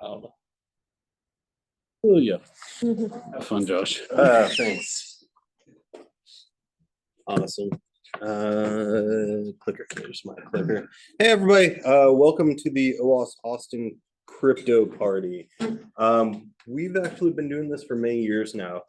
know. Oh yeah. Have fun, Josh. Thanks. Awesome. Clicker, there's my clicker. Hey everybody, welcome to the OWASP Austin Crypto Party. We've actually been doing this for many years now.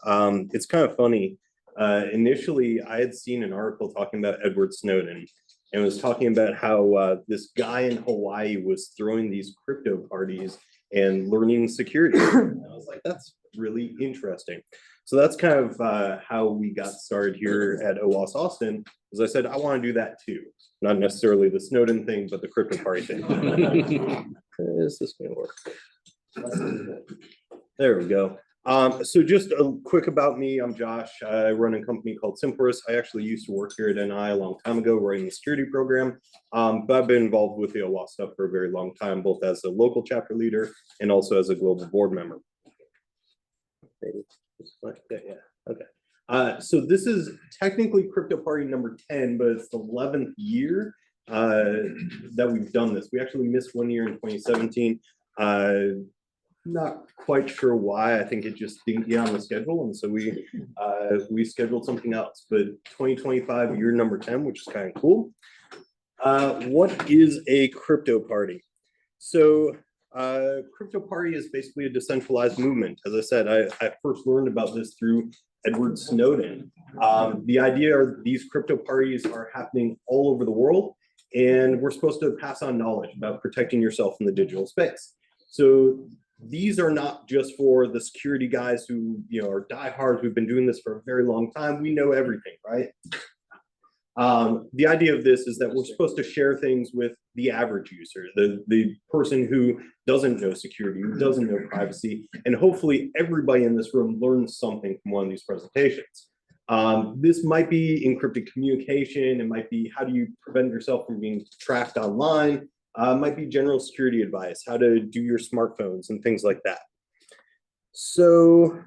It's kind of funny. Initially, I had seen an article talking about Edward Snowden and was talking about how this guy in Hawaii was throwing these crypto parties and learning security. And I was like, that's really interesting. So that's kind of how we got started here at OWASP Austin. As I said, I want to do that too. Not necessarily the Snowden thing, but the crypto party thing. Is this going to work? There we go. So just a quick about me. I'm Josh. I run a company called Simplest. I actually used to work here at NI a long time ago, running the security program. But I've been involved with the OWASP stuff for a very long time, both as a local chapter leader and also as a global board member. Yeah, okay. So this is technically Crypto Party number 10, but it's the 11th year that we've done this. We actually missed 1 year in 2017. Not quite sure why. I think it just didn't get on the schedule, and so we scheduled something else. But 2025, year number 10, which is kind of cool. What is a crypto party? So crypto party is basically a decentralized movement. As I said, I first learned about this through Edward Snowden. The idea are these crypto parties are happening all over the world, and we're supposed to pass on knowledge about protecting yourself in the digital space. So these are not just for the security guys who, are diehards. We've been doing this for a very long time. We know everything, right? The idea of this is that we're supposed to share things with the average user, the person who doesn't know security, who doesn't know privacy, and hopefully everybody in this room learns something from one of these presentations. This might be encrypted communication. It might be how do you prevent yourself from being tracked online. Might be general security advice, how to do your smartphones and things like that. So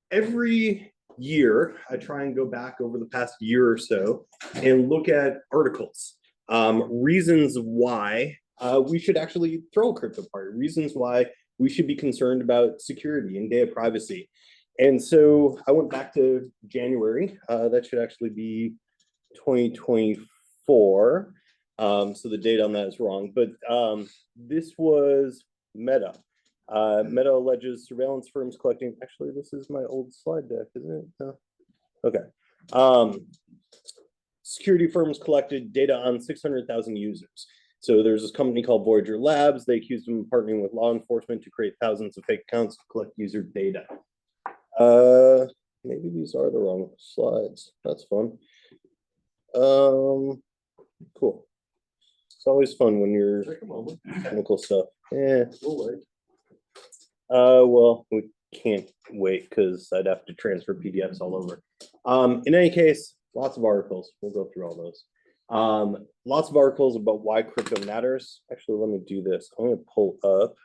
every year, I try and go back over the past year or so and look at articles, reasons why we should actually throw a crypto party, reasons why we should be concerned about security and data privacy. And so I went back to January. That should actually be 2024. So the date on that is wrong, but this was Meta. Meta alleges surveillance firms collecting, actually, this is my old slide deck, isn't it? No. Okay. Security firms collected data on 600,000 users. So there's this company called Voyager Labs. They accused them of partnering with law enforcement to create thousands of fake accounts to collect user data. Maybe these are the wrong slides. That's fun. Cool. It's always fun when you're technical stuff. Yeah. Well, we can't wait because I'd have to transfer PDFs all over. In any case, lots of articles. We'll go through all those. Lots of articles about why crypto matters. Actually, let me do this. I'm going to pull up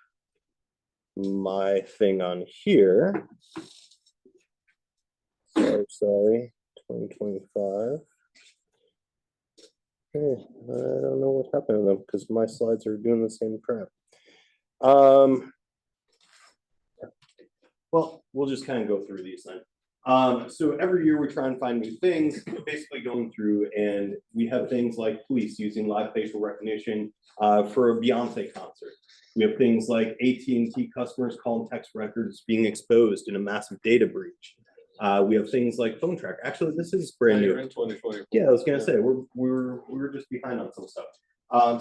my thing on here. Sorry, 2025. I don't know what happened to them because my slides are doing the same crap. Well, we'll just kind of go through these then. So every year we try and find new things, basically going through, and we have things like police using live facial recognition for a Beyonce concert. We have things like AT&T customers call and text records being exposed in a massive data breach. We have things like phone tracker. Actually, this is brand new. In 2020. Yeah, I was gonna say we're just behind on some stuff.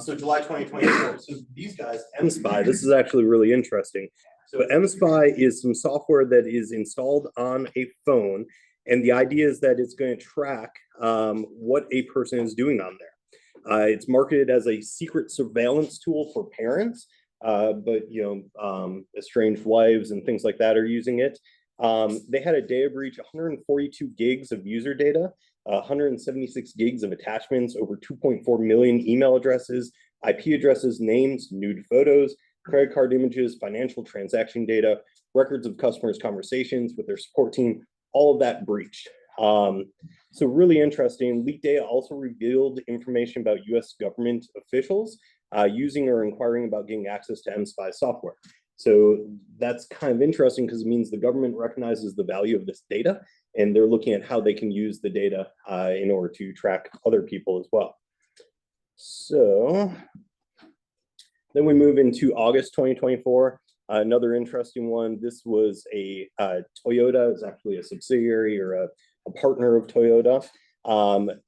So July 2024. So these guys, MSpy. This is actually really interesting. So MSpy is some software that is installed on a phone, and the idea is that it's going to track what a person is doing on there. It's marketed as a secret surveillance tool for parents, but estranged wives and things like that are using it. They had a data breach, 142 gigs of user data, 176 gigs of attachments, over 2.4 million email addresses, IP addresses, names, nude photos, credit card images, financial transaction data, records of customers' conversations with their support team, all of that breached. So really interesting. Leaked data also revealed information about US government officials using or inquiring about getting access to MSpy software. So that's kind of interesting because it means the government recognizes the value of this data, and they're looking at how they can use the data in order to track other people as well. So then we move into August 2024. Another interesting one. This was a Toyota. It's actually a subsidiary or a partner of Toyota.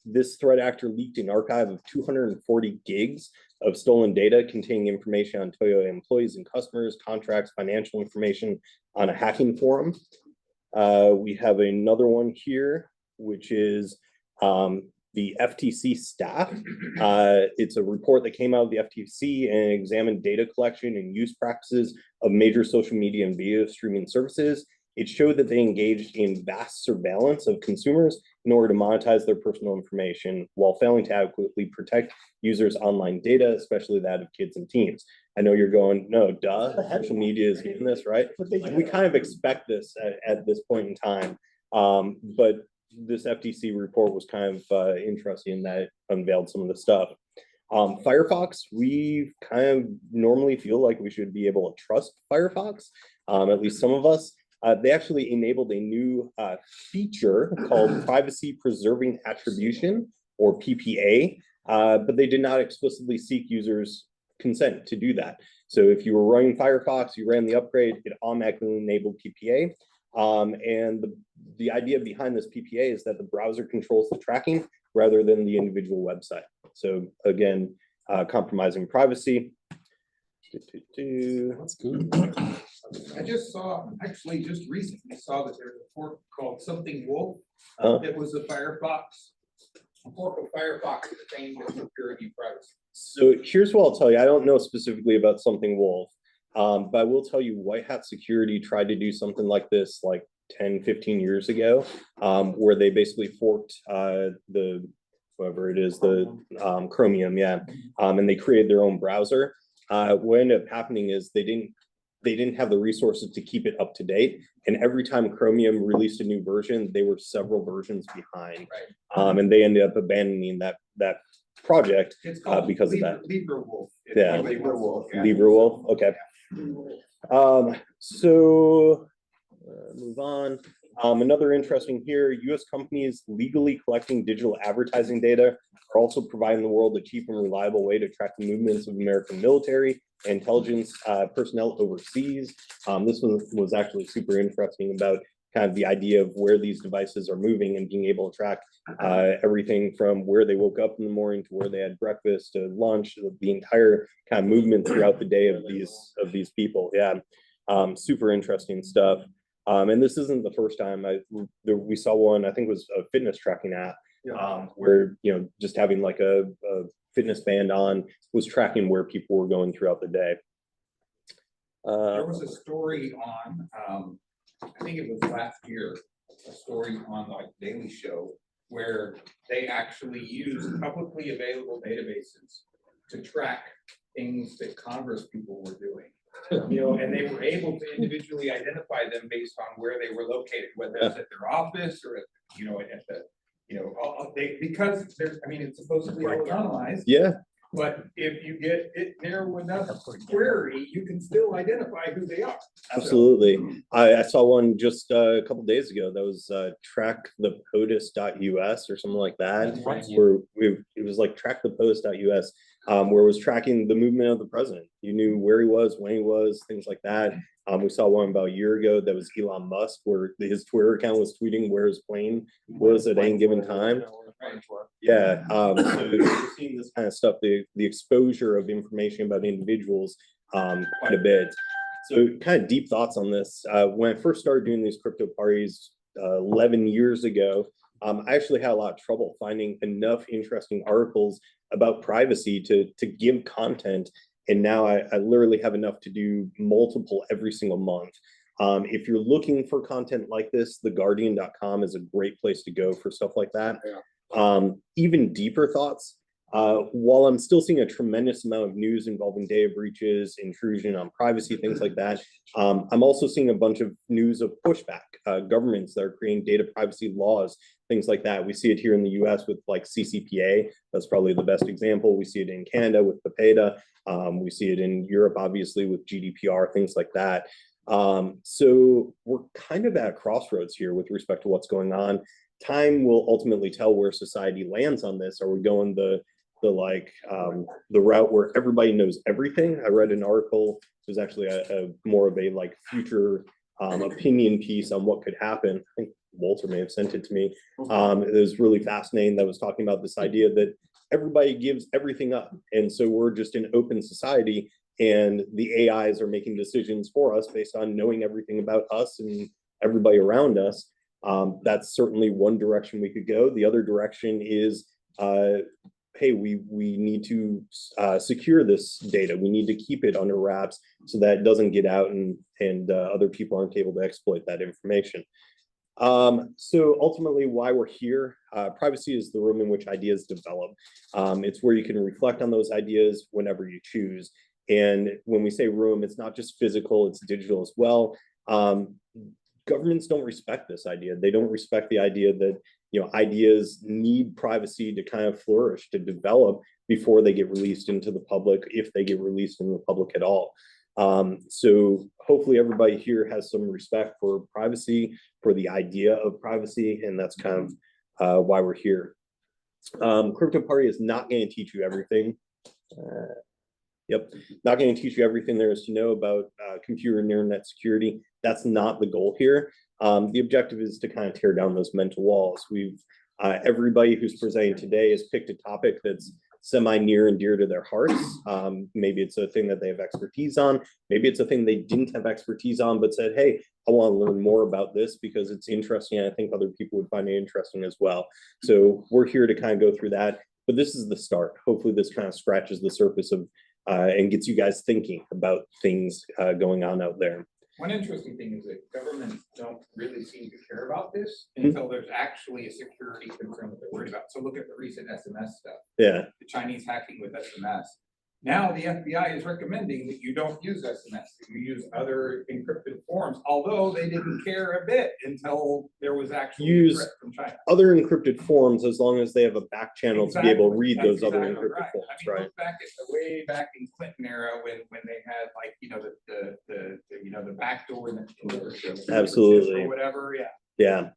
This threat actor leaked an archive of 240 gigs of stolen data containing information on Toyota employees and customers, contracts, financial information on a hacking forum. We have another one here, which is the FTC staff. It's a report that came out of the FTC and examined data collection and use practices of major social media and video streaming services. It showed that they engaged in vast surveillance of consumers in order to monetize their personal information while failing to adequately protect users' online data, especially that of kids and teens. I know you're going, no, duh, social media is in this, right? We kind of expect this at this point in time, but this FTC report was kind of interesting in that it unveiled some of the stuff. Firefox, we kind of normally feel like we should be able to trust Firefox, at least some of us. They actually enabled a new feature called privacy preserving attribution, or PPA, but they did not explicitly seek users' consent to do that. So if you were running Firefox, you ran the upgrade, it automatically enabled PPA. And the idea behind this PPA is that the browser controls the tracking rather than the individual website. So again, compromising privacy. That's good. I just saw, actually just recently saw that there's a fork called something Wolf. It was a Firefox, a fork of Firefox that aimed at security and privacy. So here's what I'll tell you. I don't know specifically about something Wolf, but I will tell you White Hat Security tried to do something like this like 10, 15 years ago, where they basically forked the, whatever it is, the Chromium, yeah, and they created their own browser. What ended up happening is they didn't have the resources to keep it up to date. And every time Chromium released a new version, they were several versions behind. Right. And they ended up abandoning that project because of that. LibreWolf. Yeah. LibreWolf. Yeah. LibreWolf, okay. So move on. Another interesting here, US companies legally collecting digital advertising data are also providing the world a cheap and reliable way to track the movements of American military and intelligence personnel overseas. This one was actually super interesting about kind of the idea of where these devices are moving and being able to track everything from where they woke up in the morning to where they had breakfast to lunch, the entire kind of movement throughout the day of these people. Yeah, super interesting stuff. And this isn't the first time we saw one. I think it was a fitness tracking app, where just having like a fitness band on was tracking where people were going throughout the day. There was a story on, I think it was last year, a story on like Daily Show where they actually used publicly available databases to track things that Congress people were doing. And they were able to individually identify them based on where they were located, whether it's at their office or at the, because there's, I mean, it's supposedly all anonymized. Yeah. But if you get it narrow enough query, you can still identify who they are. Absolutely. I saw one just a couple days ago that was trackthepotus.us or something like that, where it was like trackthepost.us, where it was tracking the movement of the president. You knew where he was, when he was, things like that. We saw one about a year ago that was Elon Musk, where his Twitter account was tweeting where his plane was at any given time. Yeah, so you're seeing this kind of stuff, the exposure of information about individuals quite a bit. So kind of deep thoughts on this. When I first started doing these crypto parties 11 years ago, I actually had a lot of trouble finding enough interesting articles about privacy to give content. And now I literally have enough to do multiple every single month. If you're looking for content like this, theguardian.com is a great place to go for stuff like that. Yeah. Even deeper thoughts. While I'm still seeing a tremendous amount of news involving data breaches, intrusion on privacy, things like that, I'm also seeing a bunch of news of pushback, governments that are creating data privacy laws, things like that. We see it here in the US with like CCPA. That's probably the best example. We see it in Canada with PAPEDA. We see it in Europe, obviously, with GDPR, things like that. So we're kind of at a crossroads here with respect to what's going on. Time will ultimately tell where society lands on this. Are we going the route where everybody knows everything? I read an article. It was actually a more of a like future opinion piece on what could happen. I think Walter may have sent it to me. It was really fascinating. That was talking about this idea that everybody gives everything up, and so we're just an open society, and the AIs are making decisions for us based on knowing everything about us and everybody around us. That's certainly one direction we could go. The other direction is, hey, we need to secure this data. We need to keep it under wraps so that it doesn't get out and other people aren't able to exploit that information. So ultimately, why we're here, privacy is the room in which ideas develop. It's where you can reflect on those ideas whenever you choose. And when we say room, it's not just physical, it's digital as well. Governments don't respect this idea. They don't respect the idea that, you know, ideas need privacy to kind of flourish, to develop before they get released into the public, if they get released in the public at all. So hopefully everybody here has some respect for privacy, for the idea of privacy, and that's kind of why we're here. CryptoParty is not going to teach you everything. Not going to teach you everything there is to know about computer and internet security. That's not the goal here. The objective is to kind of tear down those mental walls. Everybody who's presenting today has picked a topic that's semi-near and dear to their hearts. Maybe it's a thing that they have expertise on. Maybe it's a thing they didn't have expertise on, but said, hey, I want to learn more about this because it's interesting, and I think other people would find it interesting as well. So we're here to kind of go through that, but this is the start. Hopefully this kind of scratches the surface of and gets you guys thinking about things going on out there. One interesting thing is that governments don't really seem to care about this until there's actually a security concern that they're worried about. So look at the recent SMS stuff. Yeah. The Chinese hacking with SMS. Now the FBI is recommending that you don't use SMS, that you use other encrypted forms, although they didn't care a bit until there was actually a threat from China. Other encrypted forms as long as they have a back channel to be able to read those other encrypted forms, I mean, look back at the way back in Clinton era when they had like, you know, the back door in the absolutely or whatever. Yeah.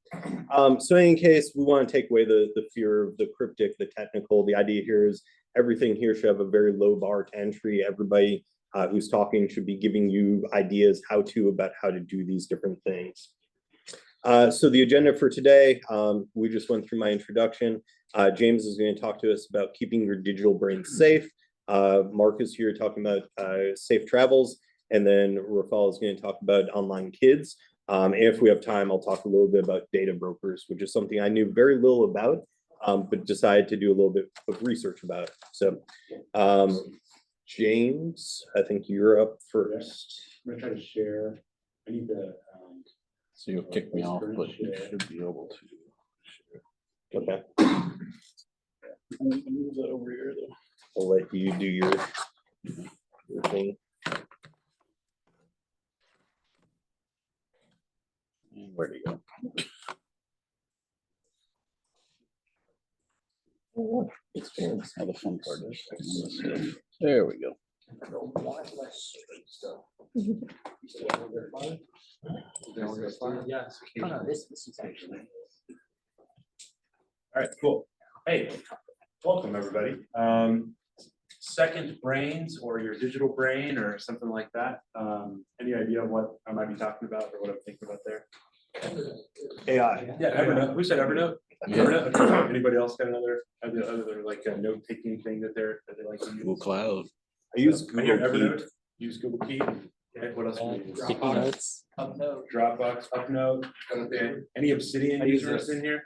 So in any case, we want to take away the fear of the cryptic, the technical. The idea here is everything here should have a very low bar to entry. Everybody who's talking should be giving you ideas about how to do these different things. So the agenda for today, we just went through my introduction. James is going to talk to us about keeping your digital brain safe. Mark is here talking about safe travels. And then Rafal is going to talk about online kids. And if we have time, I'll talk a little bit about data brokers, which is something I knew very little about, but decided to do a little bit of research about it. So, James, I think you're up first. I'm gonna try to share. I need to. So you'll kick me off, but you should be able to. Okay. Move that over here, though. I'll let you do your thing. And where do you go? How the fun part is. There we go. Yes. Oh, no, this is actually. All right, cool. Hey, welcome everybody. Second brains or your digital brain or something like that. Any idea of what I might be talking about or what I'm thinking about there? AI. Yeah, Evernote. Who said Evernote? Yeah. Evernote. Okay. Anybody else got another like a note taking thing that they like to use? Google Cloud. I use I hear Google Evernote. Keep. Use Google Keep. Okay, what else? Do we use? Sticky notes. Dropbox, Upnote. Okay. Any Obsidian users in here?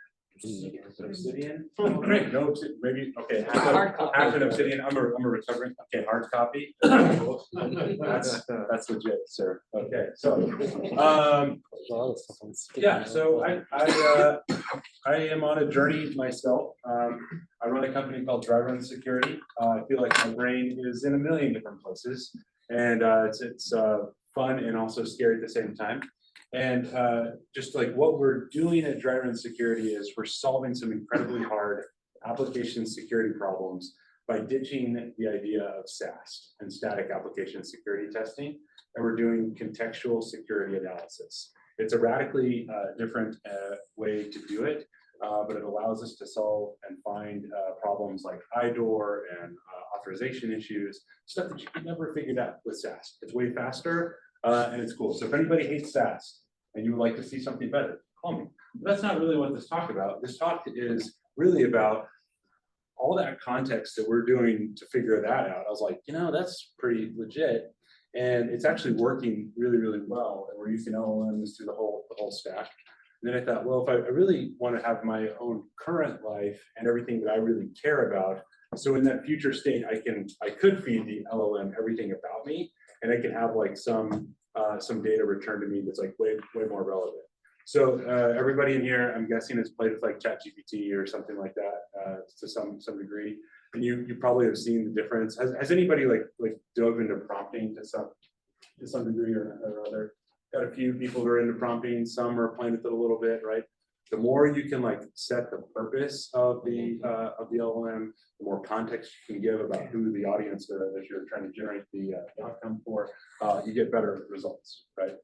Obsidian. Oh, great. No, maybe. Okay. Half an Obsidian. I'm a recovering. Okay, hard copy. That's legit, sir. Okay. So, Yeah, so I am on a journey myself. I run a company called Driver Security. I feel like my brain is in a million different places, and it's fun and also scary at the same time. And just like what we're doing at Driver Security is we're solving some incredibly hard application security problems by ditching the idea of SAST and static application security testing, and we're doing contextual security analysis. It's a radically different way to do it, but it allows us to solve and find problems like IDOR and authorization issues, stuff that you could never figured out with SAST. It's way faster and it's cool. So if anybody hates SAST and you would like to see something better, call me. But that's not really what this talk about. This talk is really about all that context that we're doing to figure that out. I was like, you know, that's pretty legit. And it's actually working really, really well. And we're using LLMs through the whole stack. And then I thought, well, if I really want to have my own current life and everything that I really care about, so in that future state, I could feed the LLM everything about me, and I can have like some data returned to me that's like way more relevant. So everybody in here, I'm guessing, has played with like ChatGPT or something like that to some degree. And you probably have seen the difference. Has anybody like dove into prompting to some degree or other? Got a few people who are into prompting. Some are playing with it a little bit, right? The more you can like set the purpose of the LLM, the more context you can give about who the audience that you're trying to generate the outcome for, you get better results, right?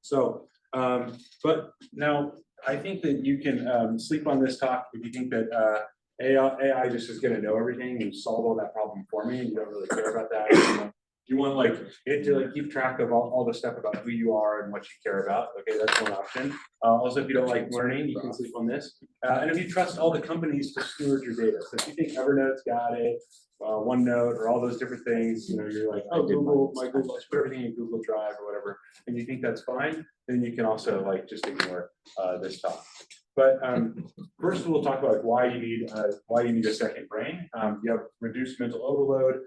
So, but now I think that you can sleep on this talk if you think that AI just is going to know everything and solve all that problem for me, and you don't really care about that. You want like it to like keep track of all the stuff about who you are and what you care about. Okay, that's one option. Also, if you don't like learning, you can sleep on this. And if you trust all the companies to steward your data, so if you think Evernote's got it, OneNote, or all those different things, you know, you're like, oh, Google, let's put everything in Google Drive or whatever, and you think that's fine, then you can also like just ignore this talk. But first, we'll talk about why you need a second brain. You have reduced mental overload.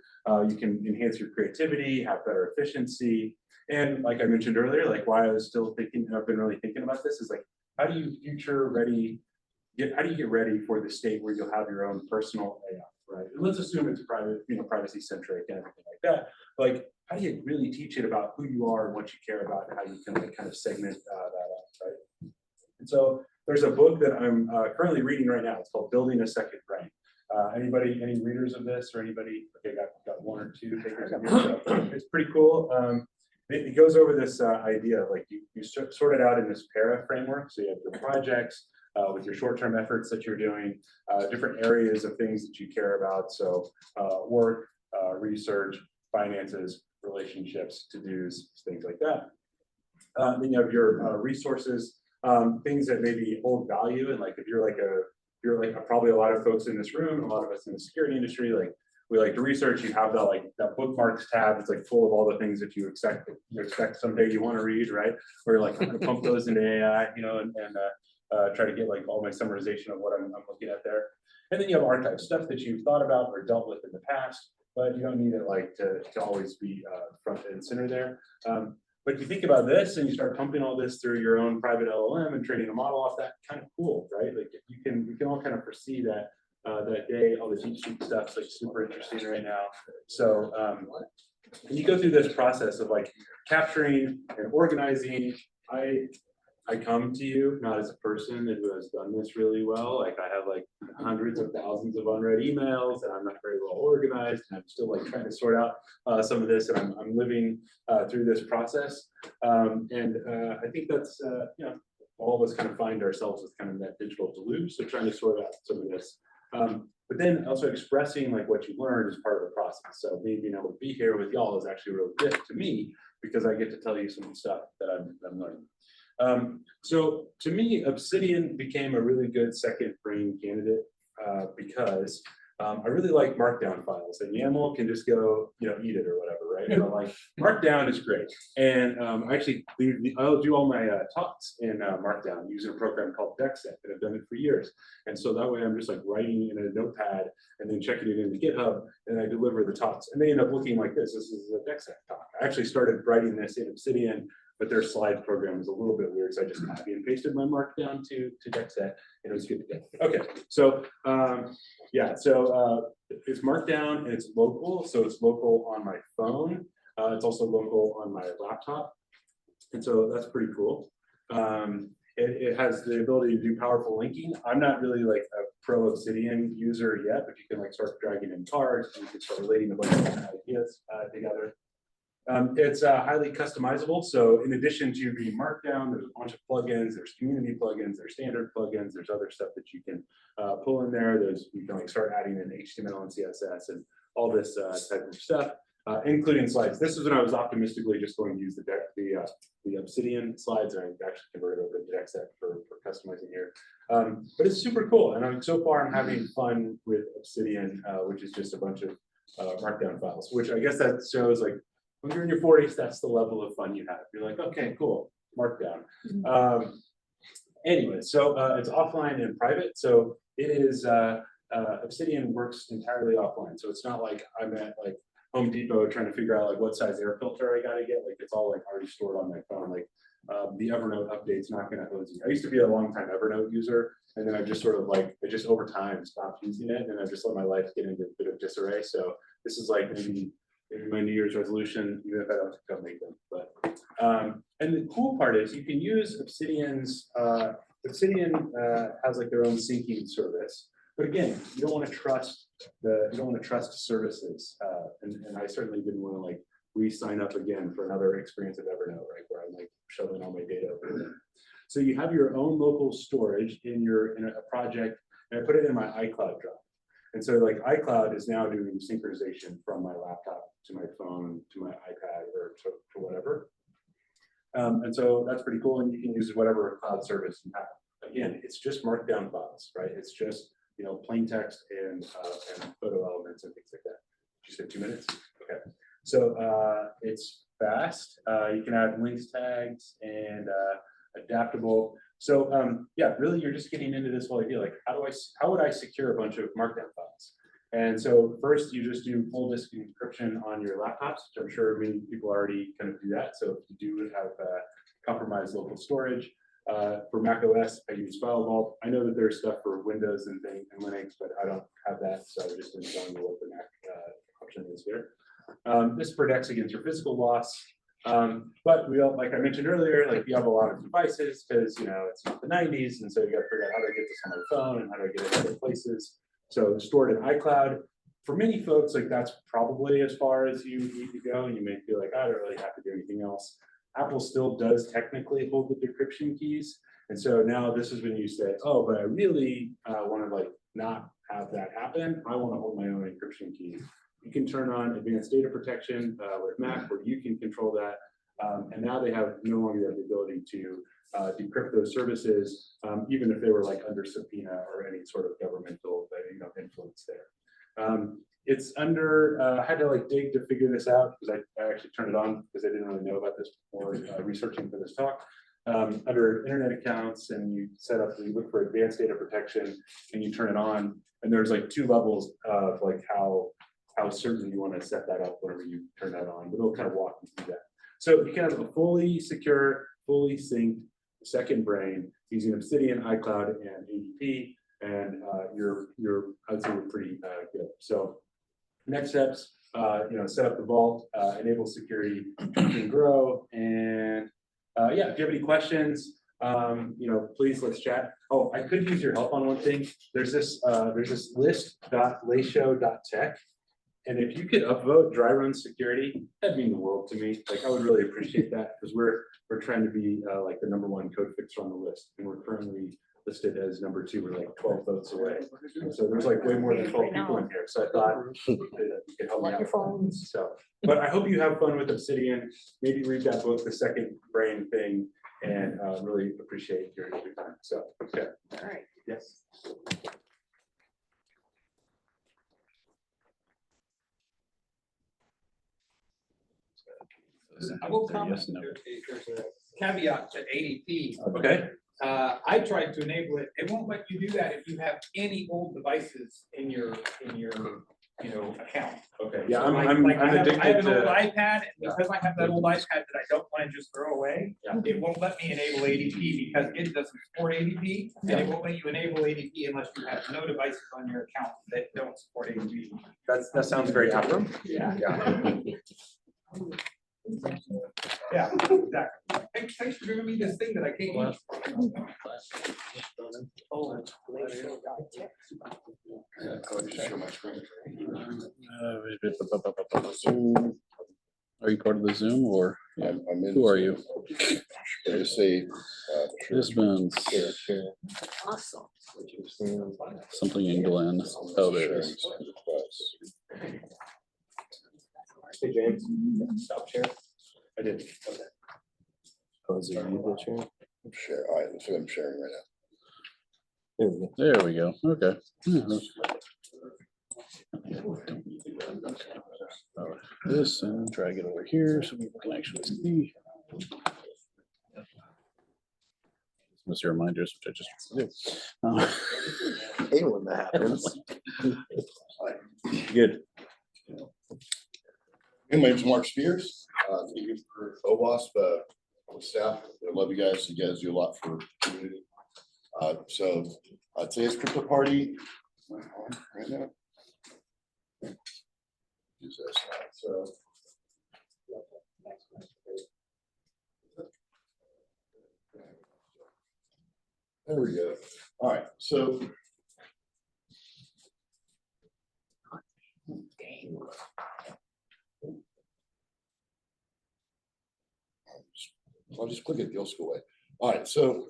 You can enhance your creativity, have better efficiency, and like I mentioned earlier, like why I was still thinking, I've been really thinking about this is like, how do you how do you get ready for the state where you'll have your own personal AI, right? And let's assume it's private, privacy centric and everything like that. Like, how do you really teach it about who you are and what you care about, and how you can like kind of segment that up, right? And so there's a book that I'm currently reading right now. It's called Building a Second Brain. Any readers of this or anybody? Okay, got one or two takers in here. So it's pretty cool. It goes over this idea of like you sort it out in this para framework. So you have your projects with your short-term efforts that you're doing, different areas of things that you care about. So work, research, finances, relationships, to-dos, things like that. Then you have your resources. Things that maybe hold value, and like if you're like probably a lot of folks in this room, a lot of us in the security industry, like we like to research. You have that bookmarks tab. It's like full of all the things that you expect someday you want to read, right? Or like I'm gonna pump those into AI, and try to get like all my summarization of what I'm looking at there. And then you have archive stuff that you've thought about or dealt with in the past, but you don't need it like to always be front and center there. But if you think about this and you start pumping all this through your own private LLM and training a model off that, kind of cool, right? Like we can all kind of foresee that that day, all the deep stuff's like super interesting right now. So and you go through this process of like capturing and organizing. I come to you not as a person who has done this really well. Like I have like hundreds of thousands of unread emails, and I'm not very well organized, and I'm still like trying to sort out some of this, and I'm living through this process. And I think that's all of us kind of find ourselves with kind of that digital deluge, so trying to sort out some of this. But then also expressing like what you learned is part of the process. So me being able to be here with y'all is actually a real gift to me, because I get to tell you some stuff that I'm learning. So to me, Obsidian became a really good second brain candidate because I really like Markdown files, and YAML can just go, eat it or whatever, right? But like Markdown is great, and I'll do all my talks in Markdown using a program called DexSet, and I've done it for years. And so that way I'm just like writing in a notepad and then checking it into GitHub, and I deliver the talks, and they end up looking like this. This is a DexSet talk. I actually started writing this in Obsidian but their slide program is a little bit weird, so I just copy and pasted my markdown to DexSet, and it was good to go. Okay, so yeah, so it's markdown and it's local, so it's local on my phone. It's also local on my laptop, and so that's pretty cool. It has the ability to do powerful linking. I'm not really like a pro Obsidian user yet, but you can like start dragging in cards, and you can start relating a bunch of different ideas together. It's highly customizable. So in addition to being markdown, there's a bunch of plugins, there's community plugins, there's standard plugins, there's other stuff that you can pull in there. You can like start adding in HTML and CSS and all this type of stuff, including slides. This is when I was optimistically just going to use the Obsidian slides, and I actually converted over to DexSet for customizing here. But it's super cool, and so far I'm having fun with Obsidian, which is just a bunch of markdown files, which I guess that shows like when you're in your 40s, that's the level of fun you have. You're like, okay, cool, markdown. Anyway, so it's offline and private. So it is, Obsidian works entirely offline. So it's not like I'm at like Home Depot trying to figure out like what size air filter I gotta get. Like it's all like already stored on my phone. Like the Evernote update's not gonna hose you. I used to be a long time Evernote user, and then I just sort of like, I just over time stopped using it, and I just let my life get into a bit of disarray. So this is like maybe my New Year's resolution, even if I don't go make them. But and the cool part is you can use Obsidian's Obsidian has like their own syncing service, but again, you don't want to trust services, and I certainly didn't want to like re-sign up again for another experience of Evernote, right, where I'm like shoving all my data over there. So you have your own local storage in a project, and I put it in my iCloud drive. And so like iCloud is now doing synchronization from my laptop to my phone, to my iPad, or to whatever. And so that's pretty cool. And you can use whatever cloud service you have. Again, it's just markdown files, right? It's just, you know, plain text and photo elements and things like that. You said 2 minutes? Okay. So it's fast. You can add links tags and adaptable. So yeah, really, you're just getting into this whole idea, like how would I secure a bunch of markdown files? And so first, you just do full disk encryption on your laptops, which I'm sure many people already kind of do that. So if you do have compromised local storage, for Mac OS, I use File Vault. I know that there's stuff for Windows and Linux, but I don't have that, so I just didn't tell you what the Mac option is here. This protects against your physical loss. But we all, like I mentioned earlier, like you have a lot of devices because, you know, it's not the 90s, and so you got to figure out how to get this on my phone and how to get it other places. So stored in iCloud. For many folks, like that's probably as far as you need to go, and you may feel like I don't really have to do anything else. Apple still does technically hold the decryption keys, and so now this is when you say, oh, but I really want to like not have that happen. I want to hold my own encryption keys. You can turn on advanced data protection with Mac, where you can control that. And now they have no longer have the ability to decrypt those services, even if they were like under subpoena or any sort of governmental influence there. It's under, I had to like dig to figure this out because I actually turned it on because I didn't really know about this before researching for this talk. Under internet accounts, and you set up, you look for advanced data protection and you turn it on, and there's like 2 levels of like how certain you want to set that up whenever you turn that on, but it'll kind of walk you through that. So you can have a fully secure, fully synced second brain using Obsidian, iCloud, and ADP, and I'd say you're pretty good. So next steps, set up the vault, enable security, and grow, and yeah, if you have any questions, please let's chat. Oh, I could use your help on one thing. There's this list.layshow.tech. And if you could upvote dry run security, that'd mean the world to me. Like I would really appreciate that because we're trying to be like the #1 code fixer on the list, and we're currently listed as #2. We're like 12 votes away, and so there's like way more than 12 people in here. So I thought you could help me out. So, but I hope you have fun with Obsidian. Maybe read that book, The Second Brain Thing, and really appreciate your time. So, okay. All right. Yes. I will comment, there's a caveat to ADP. Okay. I tried to enable it. It won't let you do that if you have any old devices in your account. Okay, yeah, So I'm I have addicted an old to, iPad, and because I have that old iPad that I don't want to just throw away, Yeah. it won't let me enable ADP because it doesn't support ADP, and it won't let you enable ADP unless you have no devices on your account that don't support ADP. that sounds very Abram. Yeah. Yeah. Yeah, exactly. Thanks for giving me this thing that I can't use. Are you part of the Zoom or yeah, I'm in. who are you? I just say, This one's Awesome. something in Glen. Oh, there it is. Hey, James, stop share. I did. Okay. Oh, is it you that share? Share, all right, that's what I'm sharing right There we go. There we go. Okay. This and drag it over here so people can actually see. Must reminders, which I just do. Hey, when that happens. Good. Hey, my name's Mark Spears. Thank you for OWASP, staff. I love you guys. You guys do a lot for the community. Today's CryptoParty. Right now. Use this. So. There we go. All right, so. I'll just click it the old school way. All right, so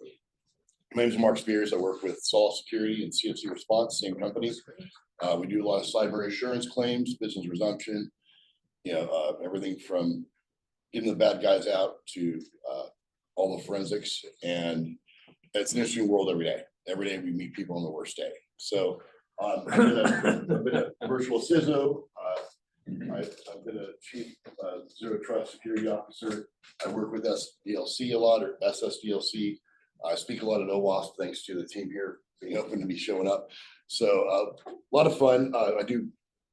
my name is Mark Spears. I work with Sol Security and CFC Response, same company. We do a lot of cyber insurance claims, business resumption, everything from getting the bad guys out to all the forensics. And it's an interesting world every day. Every day we meet people on the worst day. So I've been a virtual CISO. I've been a chief zero trust security officer. I work with SDLC a lot, or SSDLC. I speak a lot at OWASP thanks to the team here being open to me showing up. So a lot of fun. I do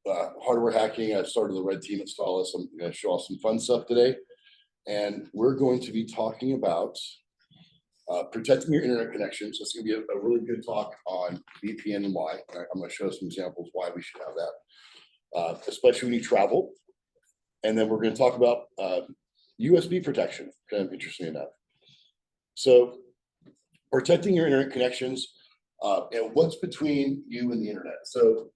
hardware hacking. I started the red team at Solace. I'm going to show off some fun stuff today. And we're going to be talking about protecting your internet connection. So it's going to be a really good talk on VPN and why. I'm going to show some examples why we should have that, especially when you travel. And then we're going to talk about USB protection, kind of interesting enough. So protecting your internet connections and what's between you and the internet. So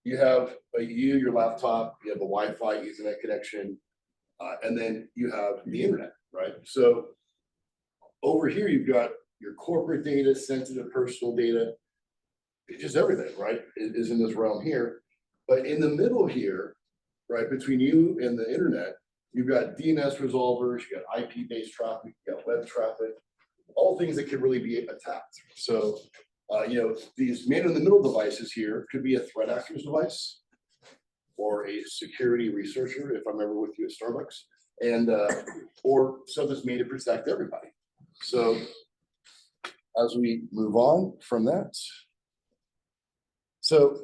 you have your laptop, you have a Wi-Fi Ethernet connection, and then you have the internet, right? So over here, you've got your corporate data, sensitive personal data, just everything, right, is in this realm here. But in the middle here, right, between you and the internet, you've got DNS resolvers, you got IP-based traffic, you got web traffic, all things that could really be attacked. So, these man-in-the-middle devices here could be a threat actor's device or a security researcher, if I'm ever with you at Starbucks, and or something's made to protect everybody. So, as we move on from that, so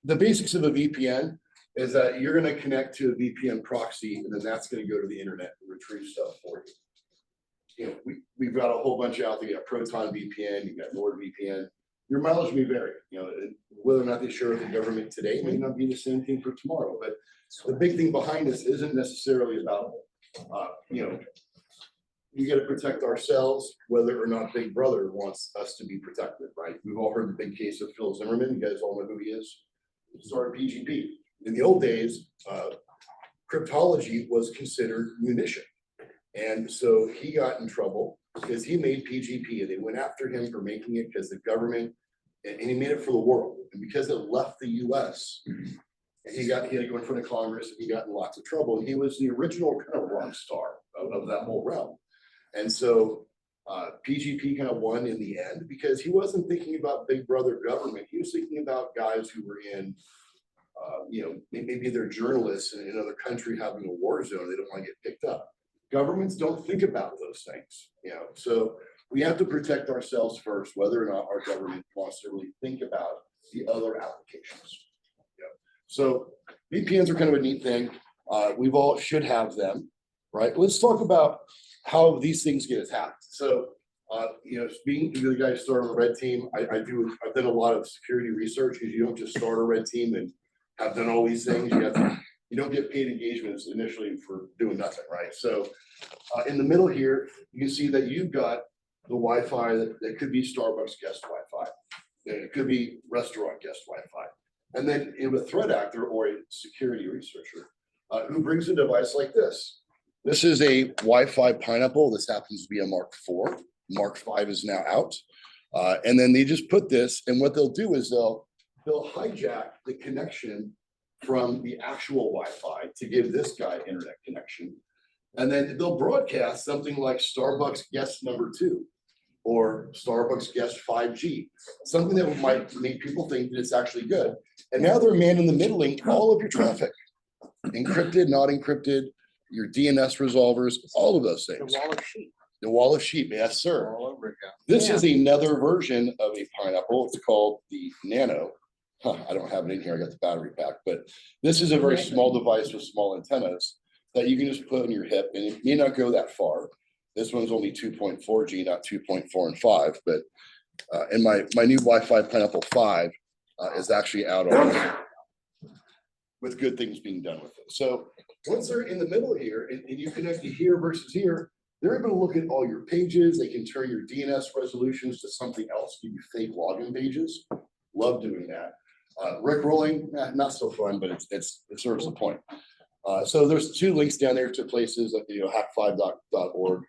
the basics of a VPN is that you're going to connect to a VPN proxy, and then that's going to go to the internet and retrieve stuff for you. We've got a whole bunch out there. You got Proton VPN, you got NordVPN. Your mileage may vary. Whether or not they share with the government today may not be the same thing for tomorrow. But the big thing behind this isn't necessarily about, we got to protect ourselves, whether or not Big Brother wants us to be protected, right? We've all heard the big case of Phil Zimmerman. You guys all know who he is. He started PGP. In the old days, cryptology was considered munition. And so he got in trouble because he made PGP, and they went after him for making it because the government, and he made it for the world. And because it left the US, he had to go in front of Congress, and he got in lots of trouble. And he was the original kind of rock star of that whole realm. And so PGP kind of won in the end because he wasn't thinking about Big Brother government. He was thinking about guys who were in, maybe they're journalists in another country having a war zone. They don't want to get picked up. Governments don't think about those things, so we have to protect ourselves first, whether or not our government wants to really think about the other applications. So VPNs are kind of a neat thing. We've all should have them, right? Let's talk about how these things get attacked. So, being the guy who started on the red team, I've done a lot of security research because you don't just start a red team and have done all these things. You don't get paid engagements initially for doing nothing, right? So in the middle here, you can see that you've got the Wi-Fi that could be Starbucks guest Wi-Fi. It could be restaurant guest Wi-Fi. And then in a threat actor or a security researcher who brings a device like this. This is a Wi-Fi Pineapple. This happens to be a Mark IV. Mark V is now out. And then they just put this, and what they'll do is they'll hijack the connection from the actual Wi-Fi to give this guy internet connection. And then they'll broadcast something like Starbucks guest number 2 or Starbucks guest 5G, something that might make people think that it's actually good. And now they're man in the middling all of your traffic, encrypted, not encrypted, your DNS resolvers, all of those things. The wall of sheep. The wall of sheep, yes, sir. All over again. This is another version of a Pineapple. It's called the Nano. I don't have it in here. I got the battery pack, but this is a very small device with small antennas that you can just put on your hip, and it may not go that far. This one's only 2.4G, not 2.4 and 5, but and my new Wi-Fi Pineapple 5 is actually out on with good things being done with it. So once they're in the middle here and you connect to here versus here, they're able to look at all your pages. They can turn your DNS resolutions to something else, give you fake login pages. Love doing that. Rickrolling, not so fun, but it serves the point. So there's 2 links down there to places like hack5.org.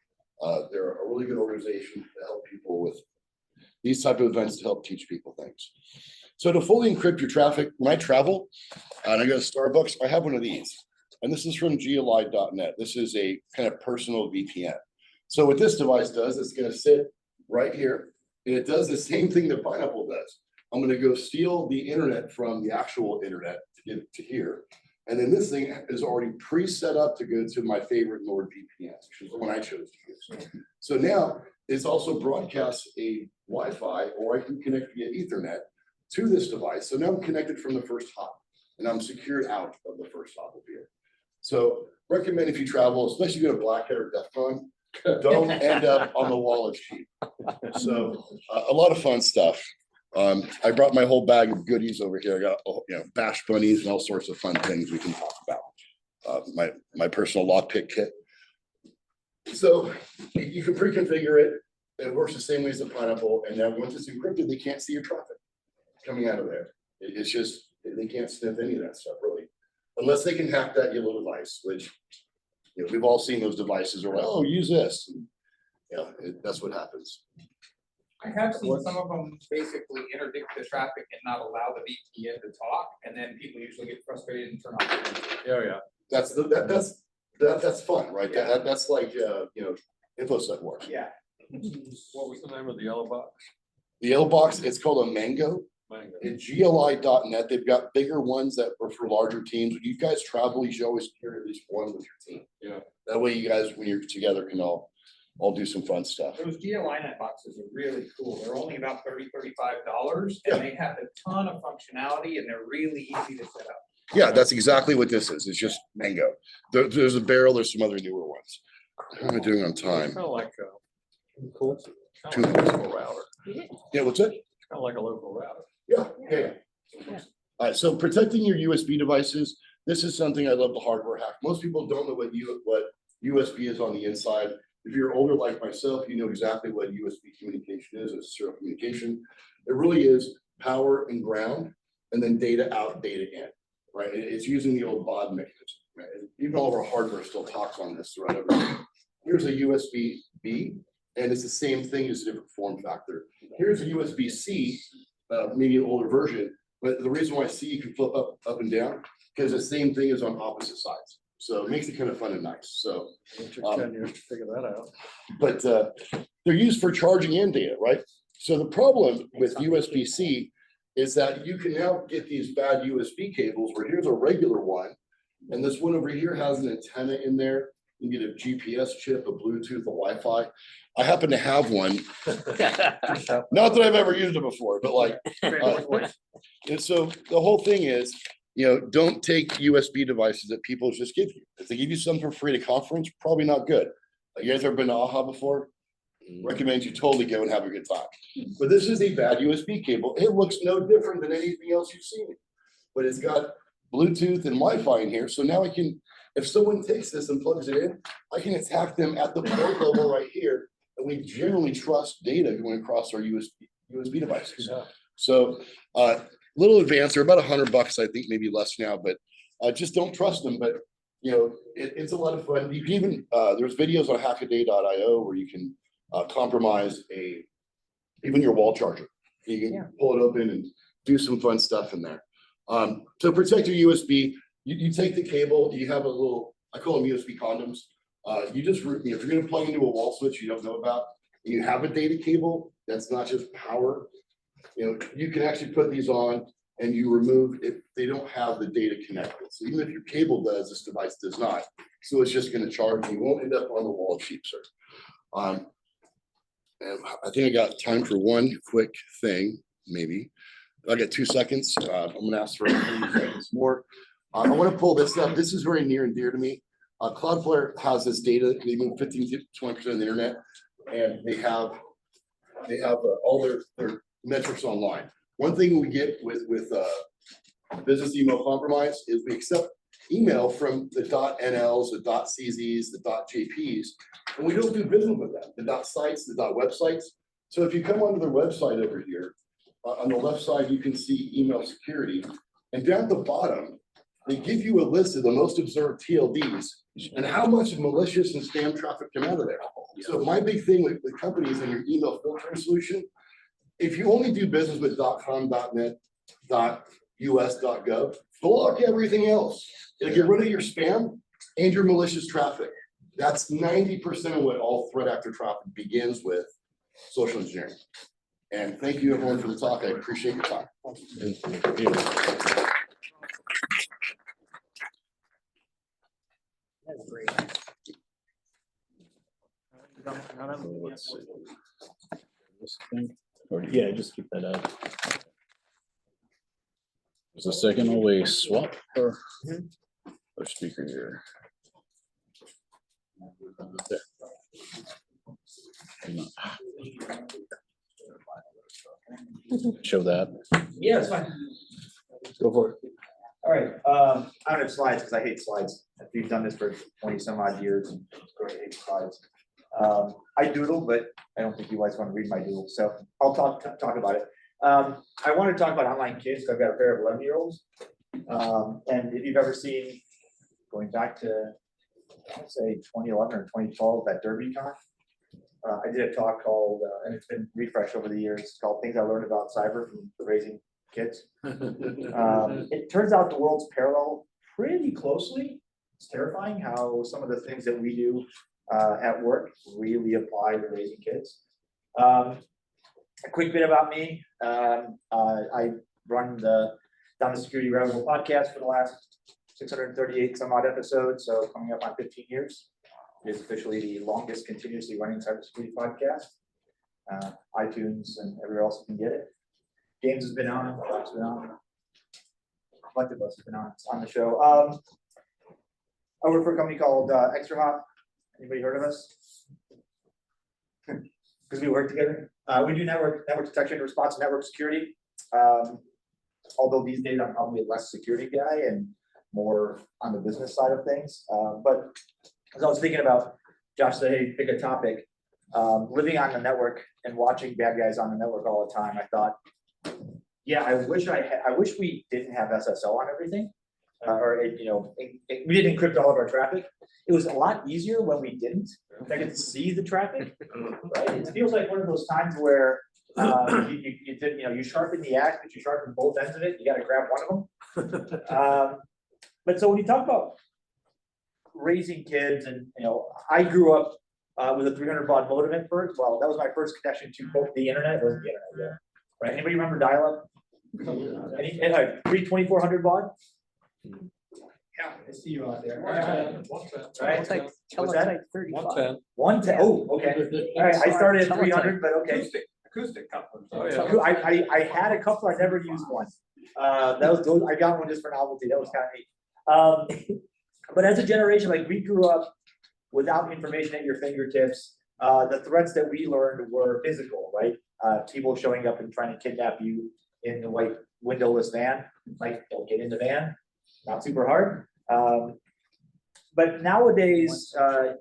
They're a really good organization to help people with these type of events to help teach people things. So to fully encrypt your traffic, when I travel and I go to Starbucks, I have one of these. And this is from GLI.net. This is a kind of personal VPN. So what this device does, it's going to sit right here, and it does the same thing that Pineapple does. I'm going to go steal the internet from the actual internet to get it to here. And then this thing is already pre-set up to go to my favorite Nord VPN, which is the one I chose to use. So now it's also broadcasts a Wi-Fi, or I can connect via Ethernet to this device. So now I'm connected from the first hop, and I'm secured out of the first hop of here. So recommend if you travel, especially if you go to Black Hat or DEF CON, don't end up on the wall of sheep. So a lot of fun stuff. I brought my whole bag of goodies over here. I got bash bunnies and all sorts of fun things we can talk about. My personal lockpick kit. So you can pre-configure it. It works the same way as the Pineapple. And now once it's encrypted, they can't see your traffic coming out of there. It's just, they can't sniff any of that stuff really. Unless they can hack that yellow device, which we've all seen those devices are like, oh, use this. And, that's what happens. I have seen some of them basically interdict the traffic and not allow the VPN to talk, and then people usually get frustrated and turn off. Yeah. That's fun, right? Yeah. That's like InfoSec work. Yeah. What was the name of the yellow box? The yellow box, it's called a Mango. Mango. At GLI.net, they've got bigger ones that are for larger teams. When you guys travel, you should always carry at least one with your team. Yeah. That way you guys, when you're together, can all do some fun stuff. Those GLI.net boxes are really cool. They're only about $30–$35, and they have a ton of functionality, and they're really easy to set up. Yeah, that's exactly what this is. It's just Mango. There's a barrel, there's some other newer ones. How am I doing on time? Kind of like 2 minutes of a router. Yeah, what's it? kind of like a local router. Yeah. All right, so protecting your USB devices. This is something I love to hardware hack. Most people don't know what USB is on the inside. If you're older like myself, you know exactly what USB communication is. It's serial communication. It really is power and ground, and then data out, data in. Right? It's using the old baud mechanism. Right? Even all of our hardware still talks on this throughout everything. Here's a USB-B, and it's the same thing as a different form factor. Here's a USB-C, maybe an older version, but the reason why C can flip up and down, because the same thing is on opposite sides. So it makes it kind of fun and nice. So It took 10 years to figure that out. but they're used for charging in data, right? So the problem with USB-C is that you can now get these bad USB cables where here's a regular one, and this one over here has an antenna in there. You get a GPS chip, a Bluetooth, a Wi-Fi. I happen to have one. Not that I've ever used it before, but like, and so the whole thing is don't take USB devices that people just give you. If they give you some for free at a conference, probably not good. You guys ever been to AHA before? Recommend you totally go and have a good time. But this is a bad USB cable. It looks no different than anything else you've seen. But it's got Bluetooth and Wi-Fi in here. So now I can, if someone takes this and plugs it in, I can attack them at the port level right here. And we generally trust data going across our USB devices. Yeah. So little advanced, they're about $100, I think, maybe less now, but just don't trust them. But it's a lot of fun. You can even there's videos on hackaday.io where you can compromise even your wall charger. You can pull it open and do some fun stuff in there. To protect your USB, you take the cable, you have a little, I call them USB condoms. You just, if you're going to plug into a wall switch you don't know about, and you have a data cable that's not just power, you can actually put these on and you remove if they don't have the data connected. So even if your cable does, this device does not. So it's just going to charge. You won't end up on the wall cheap, sir. And I think I got time for one quick thing, maybe. I got 2 seconds. I'm going to ask for 30 seconds more. I want to pull this up. This is very near and dear to me. Cloudflare has this data. They move 15 to 20% of the internet, and they have all their metrics online. One thing we get with business email compromise is we accept email from the .nls, the .czs, the .jps, and we don't do business with them. The .sites, the .websites. So if you come onto their website over here, on the left side, you can see email security, and down at the bottom, they give you a list of the most observed TLDs and how much malicious and spam traffic come out of there. So my big thing with companies and your email filtering solution, if you only do business with .com, .net, .us, .gov, block everything else. And get rid of your spam and your malicious traffic. That's 90% of what all threat actor traffic begins with social engineering. And thank you everyone for the talk. I appreciate your time. That's great. Let's see. This thing, or Yeah, just keep that up. there's a second while we swap our speaker here. There. Hang on. Show that. Yeah, it's fine. Go for it. All right, I don't have slides because I hate slides. We've done this for 20 some odd years and I hate slides. I doodle, but I don't think you guys want to read my doodle, so I'll talk about it. I want to talk about online kids. I've got a pair of 11-year-olds. And if you've ever seen, going back to, I'd say 2011 or 2012, that DerbyCon, I did a talk called, and it's been refreshed over the years, it's called Things I Learned About Cyber from Raising Kids. It turns out the worlds parallel pretty closely. It's terrifying how some of the things that we do at work really apply to raising kids. A quick bit about me. I run the Down the Security Rabbit Hole podcast for the last 638 some odd episodes, so coming up on 15 years. It is officially the longest continuously running cybersecurity podcast. iTunes and everywhere else you can get it. James has been on, Rob's been on. A bunch of us have been on the show. I work for a company called Extra Hop. Anybody heard of us? Because we work together. We do network detection, response, and network security. Although these days I'm probably a less security guy and more on the business side of things. But as I was thinking about, Josh said, hey, pick a topic. Living on the network and watching bad guys on the network all the time, I thought, yeah, I wish we didn't have SSL on everything, we didn't encrypt all of our traffic. It was a lot easier when we didn't. I could see the traffic, right? It feels like one of those times where you sharpen the axe, but you sharpen both ends of it. You got to grab one of them. But so when you talk about raising kids, and I grew up with a 300 baud modem at first. Well, that was my first connection to the internet. It wasn't the internet yet, right? Anybody remember dial-up? 2400 baud. Yeah, I see you out there. Right? Teletype 35. 110. 110. Oh, okay. All right. I started at 300, but okay. Acoustic couplers. Oh, yeah. I had a couple. I never used one. I got one just for novelty. That was kind of neat. But as a generation, like we grew up without information at your fingertips. The threats that we learned were physical, right? People showing up and trying to kidnap you in the white windowless van. Like, don't get in the van. Not super hard. But nowadays,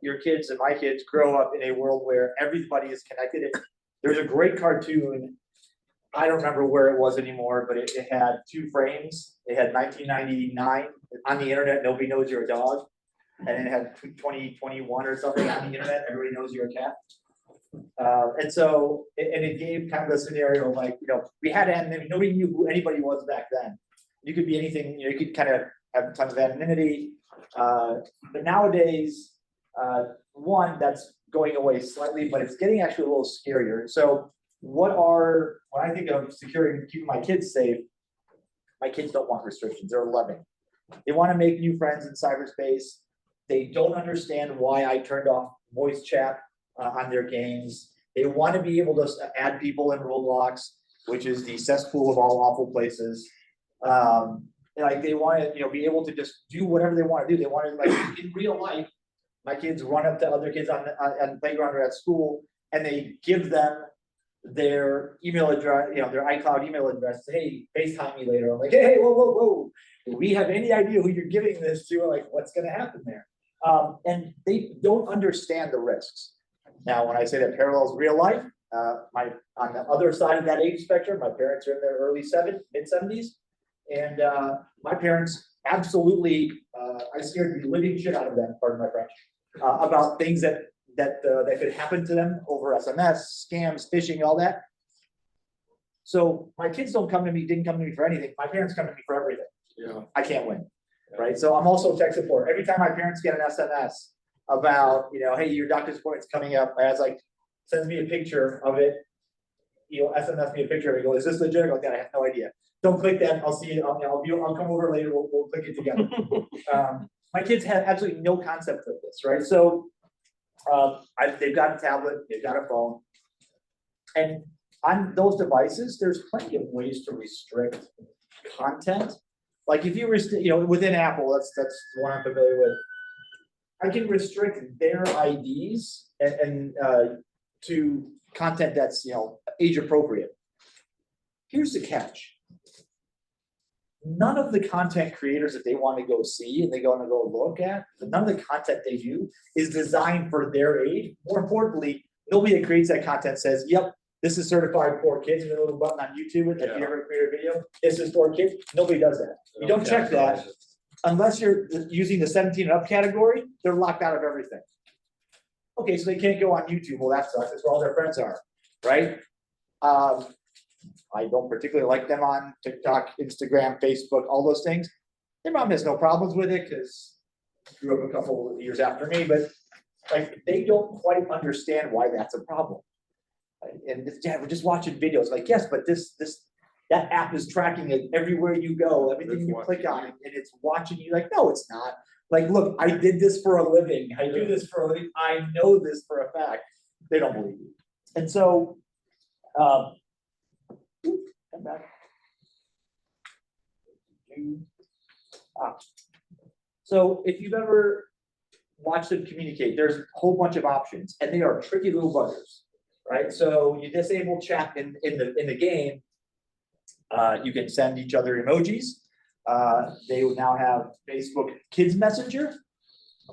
your kids and my kids grow up in a world where everybody is connected. There's a great cartoon. I don't remember where it was anymore, but it had two frames. It had 1999 on the internet, nobody knows you're a dog. And then it had 2021 or something on the internet, everybody knows you're a cat. And so, and it gave kind of a scenario of like, we had anonymity, nobody knew who anybody was back then. You could be anything, you could kind of have tons of anonymity. But nowadays, one, that's going away slightly, but it's getting actually a little scarier. So when I think of securing, keeping my kids safe, my kids don't want restrictions. They're 11. They want to make new friends in cyberspace. They don't understand why I turned off voice chat on their games. They want to be able to add people in Roblox, which is the cesspool of all awful places. Like they want to, be able to just do whatever they want to do. They want to, like in real life, my kids run up to other kids on the playground or at school, and they give them their email address, their iCloud email address. Hey, FaceTime me later. I'm like, hey, whoa. Do we have any idea who you're giving this to? Like, what's going to happen there? And they don't understand the risks. Now, when I say that parallels real life, on the other side of that age spectrum, my parents are in their mid-70s, and my parents absolutely, I scared the living shit out of them, pardon my French, about things that could happen to them over SMS, scams, phishing, all that. So my kids didn't come to me for anything. My parents come to me for everything. Yeah. I can't win, right? So I'm also tech support. Every time my parents get an SMS about, hey, your doctor's appointment's coming up, my dad's like, sends me a picture of it. SMS me a picture of it. Go, is this legit? I go, Dad, I have no idea. Don't click that. I'll see you. I'll come over later. We'll click it together. My kids have absolutely no concept of this, right? So they've got a tablet, they've got a phone, and on those devices, there's plenty of ways to restrict content. Like if you within Apple, that's the one I'm familiar with. I can restrict their IDs and to content that's age appropriate. Here's the catch. None of the content creators that they want to go see and they want to go look at, none of the content they do is designed for their age. More importantly, nobody that creates that content says, yep, this is certified for kids. And a little button on YouTube, if you ever create a video, this is for kids. Nobody does that. You don't check that unless you're using the 17 and up category. They're locked out of everything. Okay, so they can't go on YouTube. Well, that sucks. That's where all their friends are, right? I don't particularly like them on TikTok, Instagram, Facebook, all those things. Their mom has no problems with it because grew up a couple of years after me, but like they don't quite understand why that's a problem. And we're just watching videos. Like, yes, but that app is tracking it everywhere you go, everything you click on, and it's watching you. Like, no, it's not. Like, look, I did this for a living. I do this for a living. I know this for a fact. They don't believe you. And so, come back. So if you've ever watched them communicate, there's a whole bunch of options, and they are tricky little buggers, right? So you disable chat in the game. You can send each other emojis. They will now have Facebook Kids Messenger,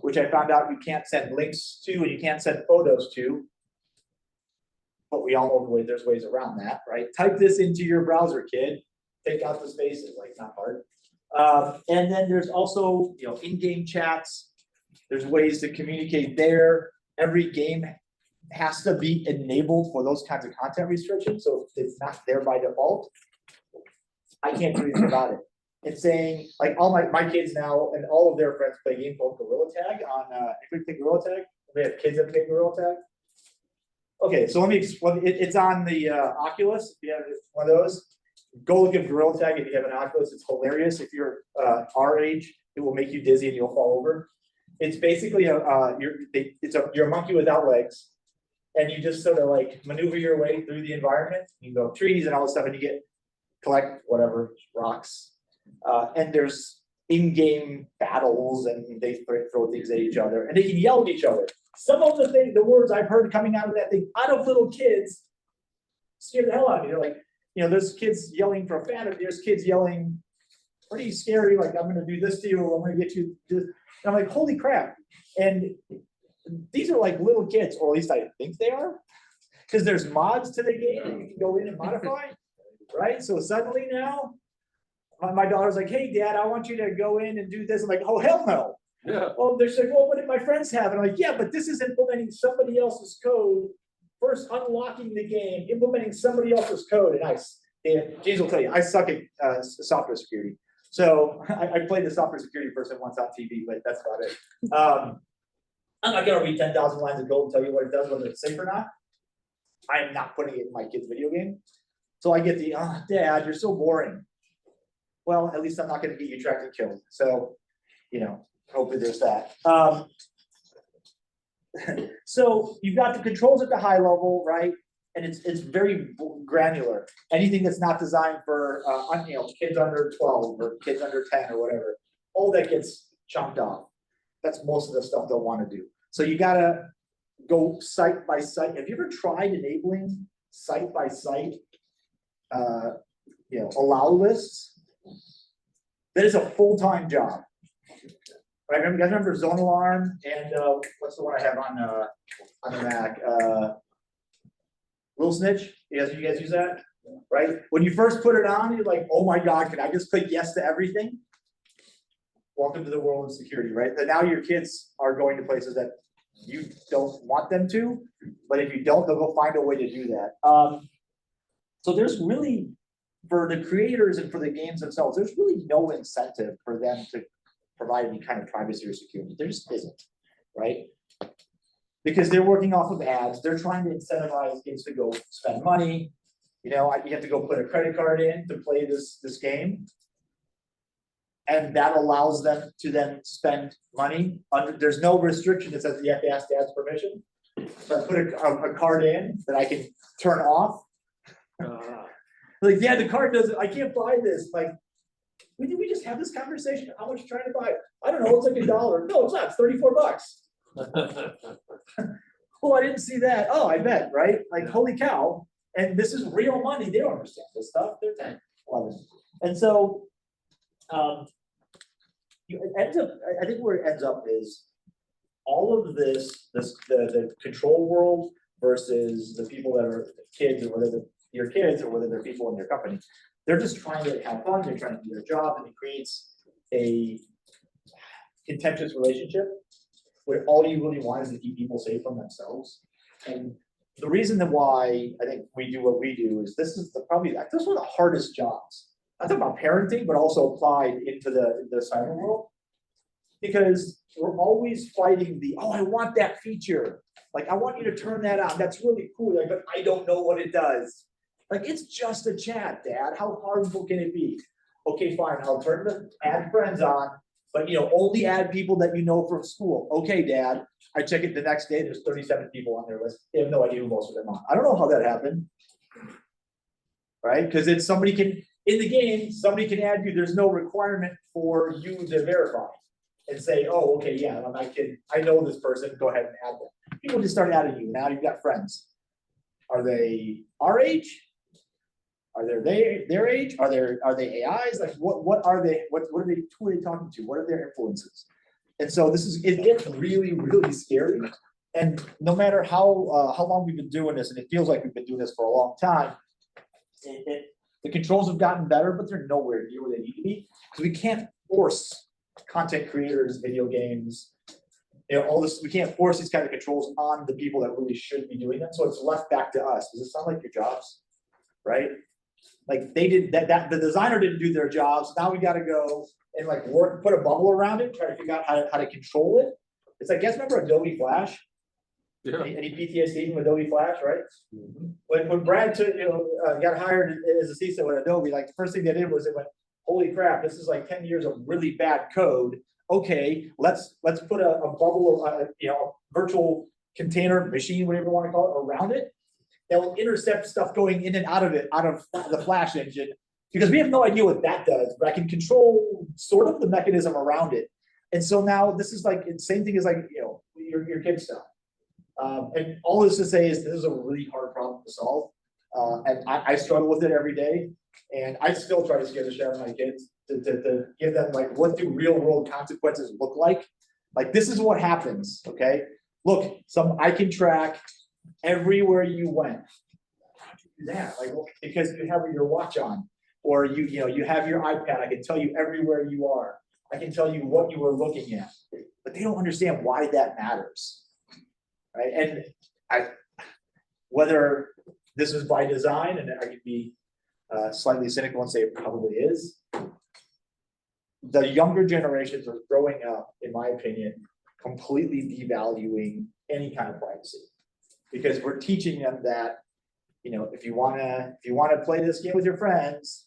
which I found out you can't send links to and you can't send photos to. But we all know there's ways around that, right? Type this into your browser, kid. Take out the spaces, like not hard. And then there's also, in-game chats. There's ways to communicate there. Every game has to be enabled for those kinds of content restrictions. So if it's not there by default, I can't do anything about it. It's saying, like, all my kids now and all of their friends play a game called Gorilla Tag on, everybody play Gorilla Tag? We have kids that play Gorilla Tag. Okay, so let me explain. It's on the Oculus. If you have one of those, go look at Gorilla Tag. If you have an Oculus, it's hilarious. If you're our age, it will make you dizzy and you'll fall over. It's basically you're a monkey without legs, and you just sort of like maneuver your way through the environment. You go trees and all this stuff, and you get collect whatever rocks. And there's in-game battles and they throw things at each other and they can yell at each other. Some of the words I've heard coming out of that thing, out of little kids, scare the hell out of me. They're like, there's kids yelling profanity, there's kids yelling pretty scary, like, I'm gonna do this to you, or I'm gonna get you this. And I'm like, holy crap. And these are like little kids, or at least I think they are, because there's mods to the game that you can go in and modify, right? So suddenly now, my daughter's like, hey, Dad, I want you to go in and do this. I'm like, oh, hell no. Yeah. Well, they're like, well, what did my friends have? And I'm like, yeah, but this is implementing somebody else's code, first unlocking the game, implementing somebody else's code. And James will tell you, I suck at software security. So I played the software security person once on TV, but that's about it. I'm not gonna read 10,000 lines of code and tell you what it does, whether it's safe or not. I am not putting it in my kid's video game. So I get the, Dad, you're so boring. Well, at least I'm not gonna get you tracked and killed. So, hopefully there's that. So you've got the controls at the high level, right? And it's very granular. Anything that's not designed for kids under 12 or kids under 10 or whatever, all that gets chomped off. That's most of the stuff they'll want to do. So you gotta go site by site. Have you ever tried enabling site by site allow lists? That is a full-time job. Right? You guys remember Zone Alarm and what's the one I have on the Mac? Little Snitch. You guys use that? Right? When you first put it on, you're like, oh my God, can I just click yes to everything? Welcome to the world of security, right? But now your kids are going to places that you don't want them to, but if you don't, they'll go find a way to do that. So there's really, for the creators and for the games themselves, there's really no incentive for them to provide any kind of privacy or security. There just isn't, right? Because they're working off of ads. They're trying to incentivize kids to go spend money. You have to go put a credit card in to play this game. And that allows them to then spend money. There's no restriction that says you have to ask Dad's permission. So I put a card in that I can turn off. Like, yeah, the card doesn't, I can't buy this. Like, we just have this conversation. How much are you trying to buy it? I don't know, it's like $1. No, it's not, it's 34 bucks. Oh, I didn't see that. Oh, I bet, right? Like, holy cow. And this is real money. They don't understand this stuff. They're 10, 11. And so, it ends up, I think where it ends up is all of the control world versus the people that are kids, or whether they're your kids or whether they're people in their company. They're just trying to have fun, they're trying to do their job, and it creates a contentious relationship where all you really want is to keep people safe from themselves. And the reason that why I think we do what we do is this is one of the hardest jobs. I'm talking about parenting, but also applied into the cyber world. Because we're always fighting I want that feature. Like, I want you to turn that on. That's really cool. Like, but I don't know what it does. Like, it's just a chat, Dad. How harmful can it be? Okay, fine. I'll turn the add friends on, but only add people that you know from school. Okay, Dad. I check it the next day. There's 37 people on their list. They have no idea who most of them are. I don't know how that happened. Right? Because in the game, somebody can add you. There's no requirement for you to verify and say, oh, okay, yeah, my kid, I know this person. Go ahead and add them. People just start adding you. Now you've got friends. Are they our age? Are they their age? Are they AIs? Like, what are they? Who are they talking to? What are their influences? And so it gets really, really scary. And no matter how long we've been doing this, and it feels like we've been doing this for a long time, the controls have gotten better, but they're nowhere near where they need to be, because we can't force content creators, video games, all this. We can't force these kind of controls on the people that really should be doing them. So it's left back to us. Does it sound like your jobs? Right? Like, they did that the designer didn't do their jobs. Now we got to go and put a bubble around it, try to figure out how to control it. It's like, guys, remember Adobe Flash? Yeah. Any PTSD from Adobe Flash, right? Mm-hmm. When Brad got hired as a CISO at Adobe, like, the first thing they did was they went, holy crap, this is like 10 years of really bad code. Okay, let's put a bubble, a virtual container machine, whatever you want to call it, around it that will intercept stuff going in and out of it, out of the Flash engine, Because we have no idea what that does, but I can control sort of the mechanism around it. And so now this is like, the same thing as like, your kid stuff. And all this to say is this is a really hard problem to solve. And I struggle with it every day. And I still try to scare the shit out of my kids to give them like, what do real world consequences look like? Like, this is what happens, okay? Look, I can track everywhere you went. Yeah, like, because you have your watch on, or you have your iPad, I can tell you everywhere you are. I can tell you what you were looking at, but they don't understand why that matters, right? And whether this is by design, and I could be slightly cynical and say it probably is, the younger generations are growing up, in my opinion, completely devaluing any kind of privacy, because we're teaching them that, if you wanna play this game with your friends,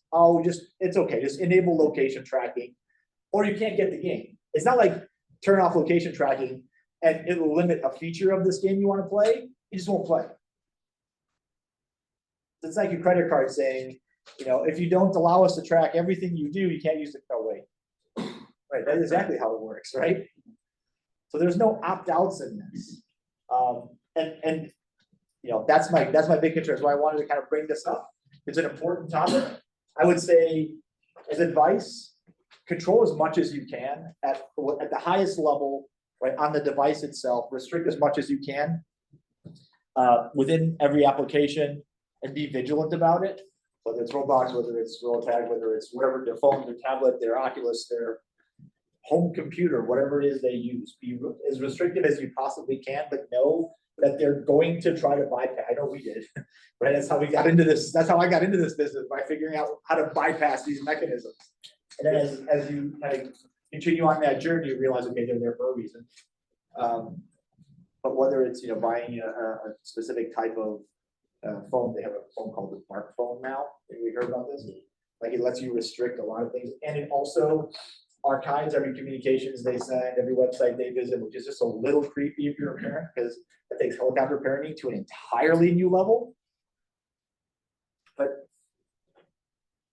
it's okay, just enable location tracking, or you can't get the game. It's not like turn off location tracking and it'll limit a feature of this game you want to play. You just won't play. It's like your credit card saying, if you don't allow us to track everything you do, you can't use the card. Wait, right? That's exactly how it works, right? So there's no opt-outs in this, and that's my big concern. That's why I wanted to kind of bring this up. It's an important topic. I would say, as advice, control as much as you can at the highest level, right, on the device itself. Restrict as much as you can within every application, and be vigilant about it. Whether it's Roblox, whether it's Rolltag, whether it's whatever, their phone, their tablet, their Oculus, their home computer, whatever it is they use, be as restrictive as you possibly can, but know that they're going to try to bypass. I know we did, right? That's how we got into this. That's how I got into this business, by figuring out how to bypass these mechanisms. And then as you kind of continue on that journey, you realize, okay, they're there for a reason. But whether it's buying a specific type of phone, they have a phone called the smartphone now. Have you heard about this? Like, it lets you restrict a lot of things, and it also archives every communications they send, every website they visit, which is just a little creepy if you're a parent, because it takes helicopter parenting to an entirely new level. But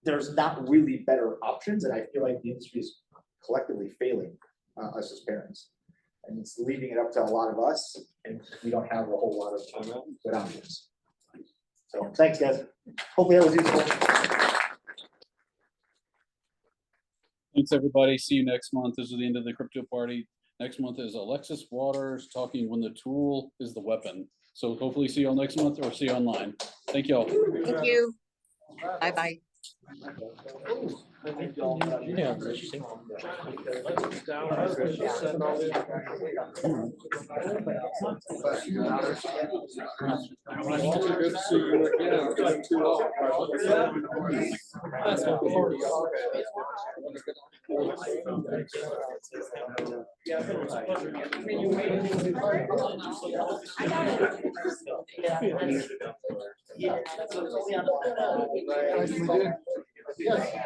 there's not really better options, and I feel like the industry is collectively failing us as parents, and it's leaving it up to a lot of us, and we don't have a whole lot of good options. So thanks, guys. Hopefully that was useful. Thanks, everybody. See you next month. This is the end of the crypto party. Next month is Alexis Waters talking when the tool is the weapon. So hopefully see you all next month, or see you online. Thank you all. Thank you. Bye-bye. Good to see you again. It's been too long. Yeah.